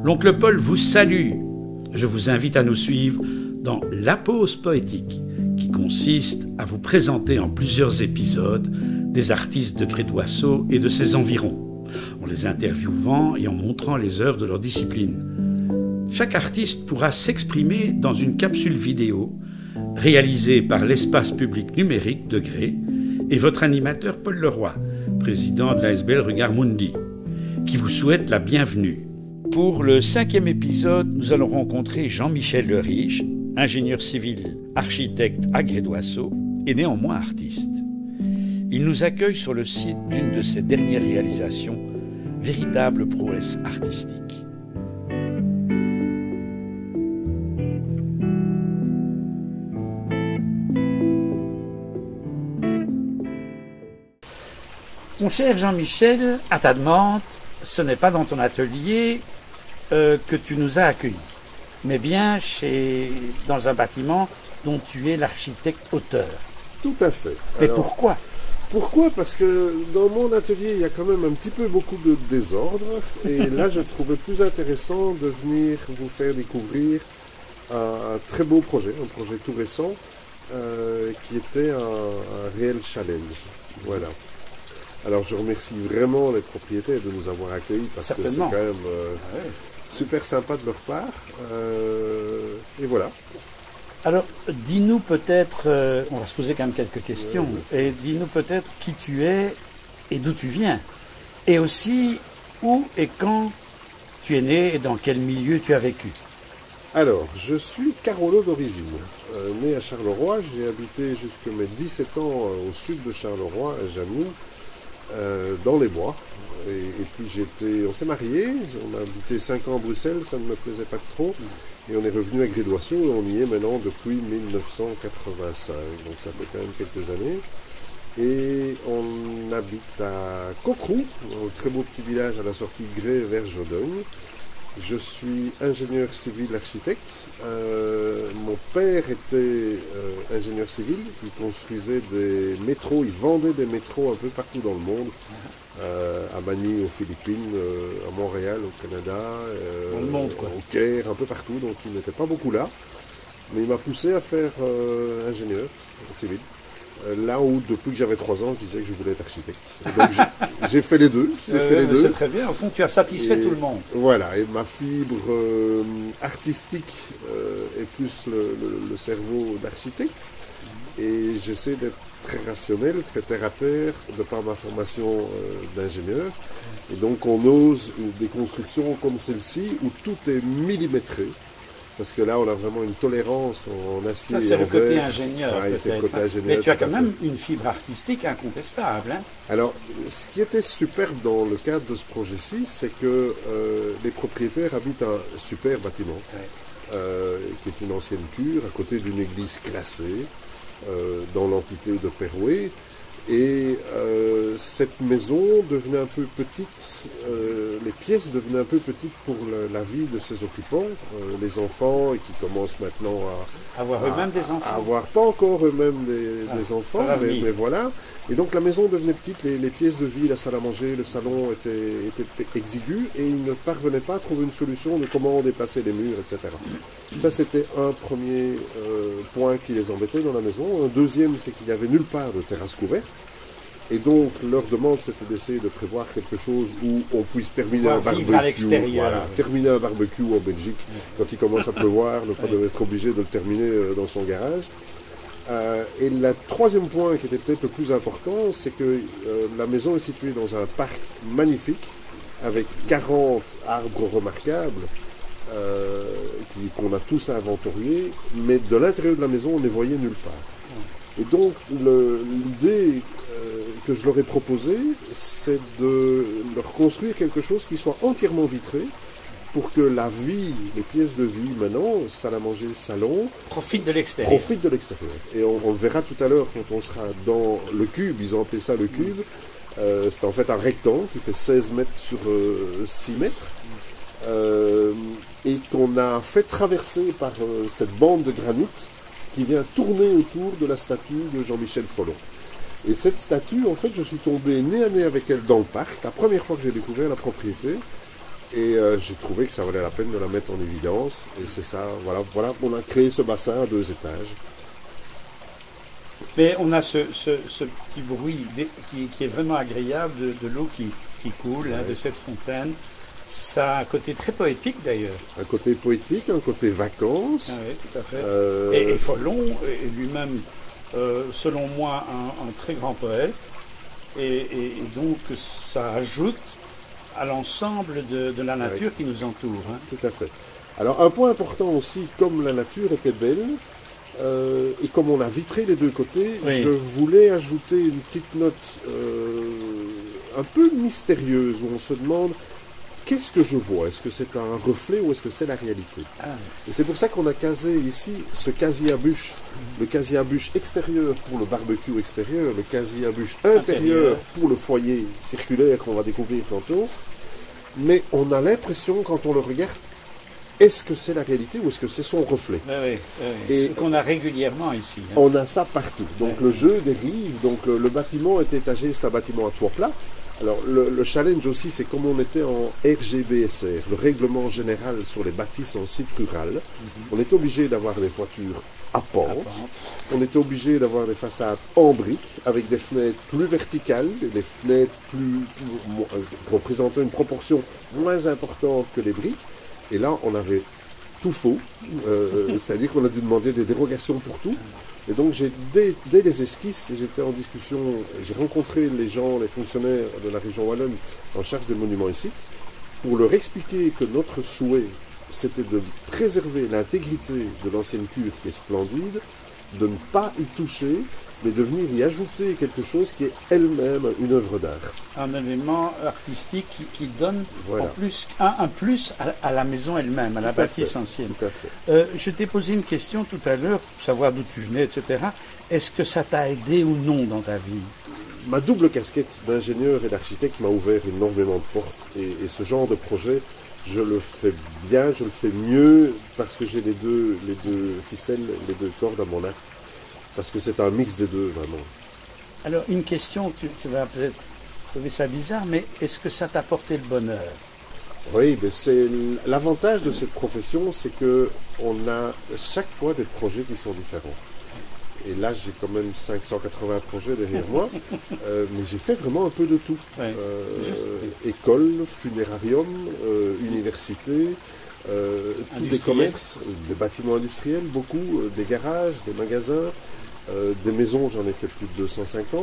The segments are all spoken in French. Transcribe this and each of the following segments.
L'oncle Paul vous salue. Je vous invite à nous suivre dans La Pause Poétique, qui consiste à vous présenter en plusieurs épisodes des artistes de Grédoisseau et de ses environs, en les interviewant et en montrant les œuvres de leur discipline. Chaque artiste pourra s'exprimer dans une capsule vidéo réalisée par l'espace public numérique de Gré et votre animateur Paul Leroy, président de l'ASBL Regard Mundi, qui vous souhaite la bienvenue. Pour le 5e épisode, nous allons rencontrer Jean-Michel Leriche, ingénieur civil, architecte à Grédoisseau et néanmoins artiste. Il nous accueille sur le site d'une de ses dernières réalisations, véritable prouesse artistique. Mon cher Jean-Michel, à ta demande, ce n'est pas dans ton atelier que tu nous as accueillis, mais bien dans un bâtiment dont tu es l'architecte-auteur. Tout à fait. Mais pourquoi ? Pourquoi ? Parce que dans mon atelier, il y a quand même un petit peu beaucoup de désordre. Et là, je trouvais plus intéressant de venir vous faire découvrir un très beau projet, un projet tout récent, qui était un réel challenge. Voilà. Alors, je remercie vraiment les propriétaires de nous avoir accueillis, parce que c'est quand même super sympa de leur part. Et voilà. Alors, dis-nous peut-être, on va se poser quand même quelques questions, et dis-nous peut-être qui tu es et d'où tu viens, et aussi où et quand tu es né et dans quel milieu tu as vécu. Alors, je suis Carolo d'origine, né à Charleroi, j'ai habité jusqu'à mes 17 ans au sud de Charleroi, à Jamou, dans les bois, et puis on s'est mariés, on a habité 5 ans à Bruxelles, ça ne me plaisait pas trop. Et on est revenu à Grédoisseau et on y est maintenant depuis 1985, donc ça fait quand même quelques années. Et on habite à Cocroux, un très beau petit village à la sortie de Gré vers Jodogne. Je suis ingénieur civil architecte. Mon père était ingénieur civil, il construisait des métros, il vendait des métros un peu partout dans le monde. À Manille, aux Philippines, à Montréal, au Canada, dans le monde, quoi. Au Caire, un peu partout, donc il n'était pas beaucoup là. Mais il m'a poussé à faire ingénieur civil. Là où, depuis que j'avais 3 ans, je disais que je voulais être architecte. Donc j'ai fait les deux. C'est très bien, au fond tu as satisfait tout le monde. Voilà, et ma fibre artistique est plus le cerveau d'architecte. Et j'essaie d'être très rationnel, très terre à terre, de par ma formation d'ingénieur. Et donc on ose des constructions comme celle-ci où tout est millimétré. Parce que là, on a vraiment une tolérance en acier. Ça, c'est le côté ingénieur. Ouais, c'est le côté ingénieur. Mais tu as quand même une fibre artistique incontestable. Hein. Alors, ce qui était super dans le cadre de ce projet-ci, c'est que les propriétaires habitent un super bâtiment, qui est une ancienne cure, à côté d'une église classée, dans l'entité de Perouet. Et cette maison devenait un peu petite, les pièces devenaient un peu petites pour la vie de ses occupants, les enfants, et qui commencent maintenant à avoir eux-mêmes des enfants. À avoir pas encore eux-mêmes des enfants, mais voilà. Et donc la maison devenait petite, les pièces de vie, la salle à manger, le salon étaient exigus, et ils ne parvenaient pas à trouver une solution de comment déplacer les murs, etc. Ça, c'était un premier point qui les embêtait dans la maison. Un deuxième, c'est qu'il n'y avait nulle part de terrasse couverte. Et donc, leur demande, c'était d'essayer de prévoir quelque chose où on puisse terminer un barbecue. À l'extérieur. Voilà, terminer un barbecue en Belgique, quand il commence à pleuvoir, ne pas être obligé de le terminer dans son garage. Et le troisième point, qui était peut-être le plus important, c'est que la maison est située dans un parc magnifique, avec 40 arbres remarquables, qu'on a tous inventoriés, mais de l'intérieur de la maison, on ne les voyait nulle part. Et donc, l'idée que je leur ai proposée, c'est de leur construire quelque chose qui soit entièrement vitré, pour que la vie, les pièces de vie maintenant, salle à manger, salon, profite de l'extérieur. Et on le verra tout à l'heure quand on sera dans le cube, ils ont appelé ça le cube. C'est en fait un rectangle qui fait 16 mètres sur 6 mètres. Et qu'on a fait traverser par cette bande de granit qui vient tourner autour de la statue de Jean-Michel Folon. Et cette statue, en fait, je suis tombé nez à nez avec elle dans le parc, la première fois que j'ai découvert la propriété. Et j'ai trouvé que ça valait la peine de la mettre en évidence. Et c'est ça, voilà, on a créé ce bassin à 2 étages. Mais on a ce petit bruit qui est vraiment agréable de l'eau qui coule, hein, de cette fontaine. Ça a un côté très poétique d'ailleurs. Un côté poétique, un côté vacances. Ah oui, tout à fait. Et Folon est lui-même, selon moi, un très grand poète. Et donc ça ajoute à l'ensemble de la nature qui nous entoure. Hein. Tout à fait. Alors un point important aussi, comme la nature était belle, et comme on a vitré les 2 côtés, je voulais ajouter une petite note un peu mystérieuse où on se demande qu'est-ce que je vois? Est-ce que c'est un reflet ou est-ce que c'est la réalité? Et c'est pour ça qu'on a casé ici ce casier à bûche. Le casier à bûche extérieur pour le barbecue extérieur, le casier à bûche intérieur pour le foyer circulaire qu'on va découvrir tantôt. Mais on a l'impression, quand on le regarde, est-ce que c'est la réalité ou est-ce que c'est son reflet? Et qu'on a régulièrement ici. Hein. On a ça partout. Donc le jeu dérive. Donc le bâtiment est étagé, c'est un bâtiment à toit plat. Alors le challenge aussi, c'est comme on était en RGBSR, le règlement général sur les bâtisses en site rural, on est obligé d'avoir des toitures à pente, on est obligé d'avoir des façades en briques, avec des fenêtres plus verticales, des fenêtres représentant une proportion moins importante que les briques, et là on avait tout faux, c'est-à-dire qu'on a dû demander des dérogations pour tout. Et donc, dès les esquisses, j'étais en discussion, j'ai rencontré les gens, les fonctionnaires de la région wallonne en charge des monuments et sites, pour leur expliquer que notre souhait, c'était de préserver l'intégrité de l'ancienne cure qui est splendide, de ne pas y toucher, mais de venir y ajouter quelque chose qui est elle-même une œuvre d'art. Un élément artistique qui donne en plus, un plus à la maison elle-même, à la bâtisse ancienne. Tout à fait. Je t'ai posé une question tout à l'heure, pour savoir d'où tu venais, etc. Est-ce que ça t'a aidé ou non dans ta vie? Ma double casquette d'ingénieur et d'architecte m'a ouvert énormément de portes. Et ce genre de projet, je le fais bien, je le fais mieux, parce que j'ai les deux ficelles, les 2 cordes à mon arc. Parce que c'est un mix des 2, vraiment. Alors, une question, tu vas peut-être trouver ça bizarre, mais est-ce que ça t'a apporté le bonheur? Oui, mais c'est l'avantage de cette profession, c'est qu'on a chaque fois des projets qui sont différents. Et là, j'ai quand même 580 projets derrière moi, mais j'ai fait vraiment un peu de tout. École, funérarium, université, tous des commerces, des bâtiments industriels, beaucoup, des garages, des magasins. Des maisons, j'en ai fait plus de 250.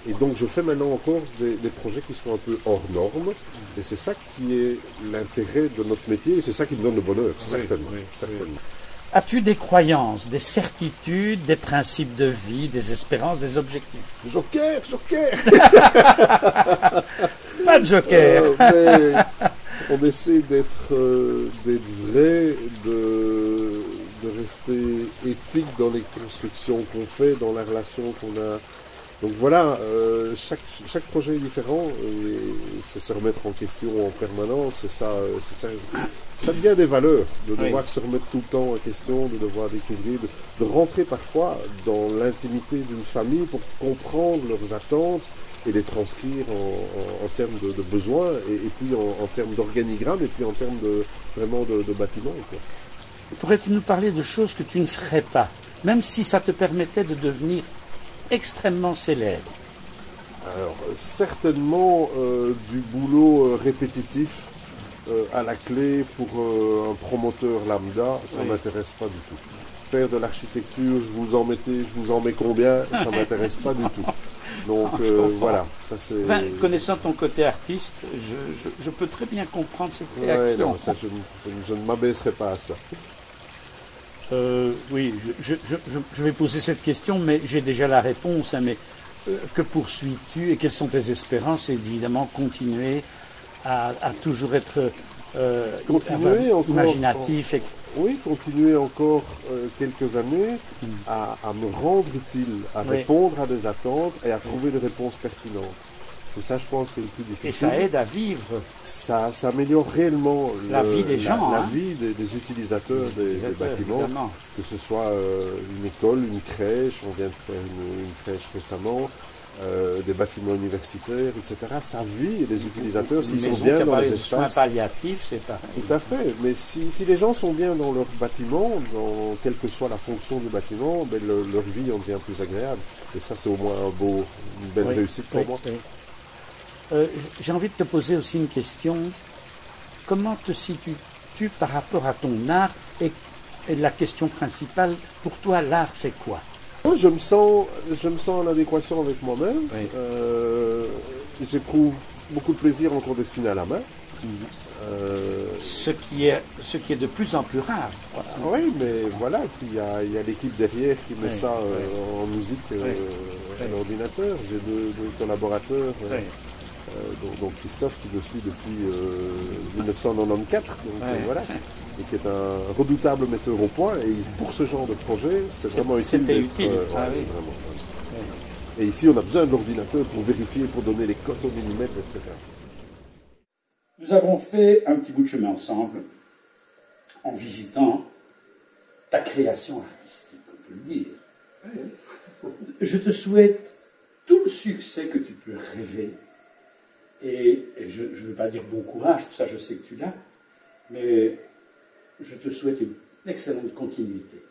Et donc, je fais maintenant encore des projets qui sont un peu hors normes. Et c'est ça qui est l'intérêt de notre métier. Et c'est ça qui me donne le bonheur, certainement. certainement. As-tu des croyances, des certitudes, des principes de vie, des espérances, des objectifs? Joker Pas de joker. Mais on essaie d'être vrai, de rester éthique dans les constructions qu'on fait, dans la relation qu'on a. Donc voilà, chaque projet est différent et c'est se remettre en question en permanence. Et ça devient des valeurs, de devoir se remettre tout le temps en question, de devoir découvrir, de rentrer parfois dans l'intimité d'une famille pour comprendre leurs attentes et les transcrire en termes de besoins et puis en termes d'organigramme et puis en termes vraiment de bâtiments. Quoi. Pourrais-tu nous parler de choses que tu ne ferais pas, même si ça te permettait de devenir extrêmement célèbre? Alors, certainement du boulot répétitif à la clé pour un promoteur lambda, ça ne m'intéresse pas du tout. Faire de l'architecture, je vous en mets combien, ça ne m'intéresse pas du tout. Donc voilà, ça c'est... Enfin, connaissant ton côté artiste, je peux très bien comprendre cette réaction. Non, ça, je ne m'abaisserai pas à ça. Oui, je vais poser cette question, mais j'ai déjà la réponse. Hein, mais que poursuis-tu et quelles sont tes espérances? Et évidemment, continuer à toujours être imaginatif. Oui, continuer encore quelques années à me rendre utile, à répondre à des attentes et à trouver des réponses pertinentes. C'est ça, je pense, qui est le plus difficile. Et ça aide à vivre. Ça améliore réellement la vie des gens. La vie des utilisateurs des bâtiments. Évidemment. Que ce soit une école, une crèche, on vient de faire une crèche récemment, des bâtiments universitaires, etc. Ça vit les utilisateurs s'ils sont maison bien qui a dans parlé les de soins espaces. palliatifs, c'est pareil. Tout à fait. Mais si les gens sont bien dans leur bâtiment, dans quelle que soit la fonction du bâtiment, ben leur vie en devient plus agréable. Et ça, c'est au moins une belle Oui, réussite pour oui, moi. oui. J'ai envie de te poser aussi une question. Comment te situes-tu par rapport à ton art et la question principale, pour toi, l'art, c'est quoi? Moi, je me sens en adéquation avec moi-même. Oui. J'éprouve beaucoup de plaisir en cours dessiné à la main. Ce qui est de plus en plus rare. Voilà. Oui, mais voilà, il y a l'équipe derrière qui met ça en musique à l'ordinateur. J'ai deux collaborateurs, dont Christophe qui le suit depuis 1994, donc, voilà, et qui est un redoutable metteur au point. Et pour ce genre de projet, c'est vraiment utile. C'était d'être, utile. vraiment. Et ici, on a besoin de l'ordinateur pour vérifier, pour donner les cotes au millimètre, etc. Nous avons fait un petit bout de chemin ensemble en visitant ta création artistique, on peut le dire. Je te souhaite tout le succès que tu peux rêver. Et je ne veux pas dire bon courage, ça je sais que tu l'as, mais je te souhaite une excellente continuité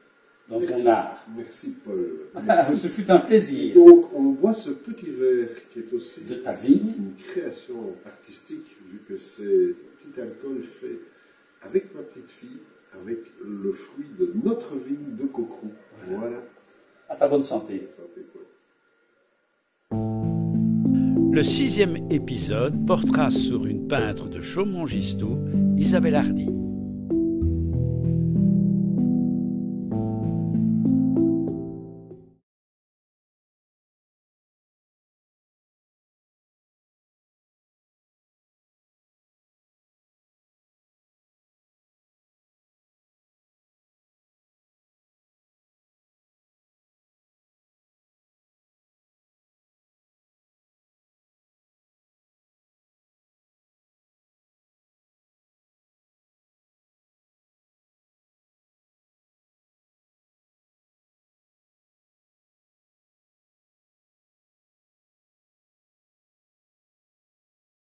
dans ton art. Merci Paul. Merci. Ce fut un plaisir. Donc on boit ce petit verre qui est aussi De ta vigne. une création artistique, vu que c'est un petit alcool fait avec ma petite fille, avec le fruit de notre vigne de Cocrou. Voilà. À ta bonne santé. Santé Paul. Le 6e épisode portera sur une peintre de Chaumont-Gistoux, Isabelle Hardy.